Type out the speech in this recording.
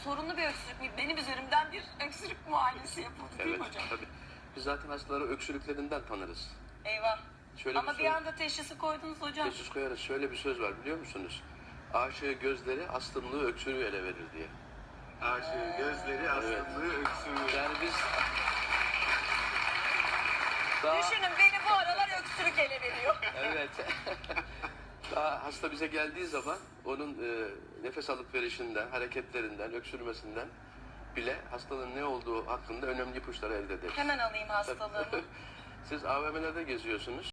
sorunlu bir öksürük mü? Benim üzerimden bir öksürük muayenesi yapıldı değil mi hocam? Tabii. Biz zaten hastaları öksürüklerinden tanırız. Eyvah. Şöyle Ama bir söz- anda teşhisi koydunuz hocam. Teşhis koyarız. Şöyle bir söz var biliyor musunuz? Aşığı gözleri astımlığı öksürüğü ele verir diye. Aşığı gözleri, astımlığı, öksürüğü. Yani biz daha, Düşünün beni bu aralar öksürük ele veriyor. evet. Daha hasta bize geldiği zaman onun nefes alıp verişinden, hareketlerinden, öksürmesinden bile hastalığın ne olduğu hakkında önemli ipuçları elde ederiz. Hemen alayım hastalığımı. Siz AVM'lerde geziyorsunuz.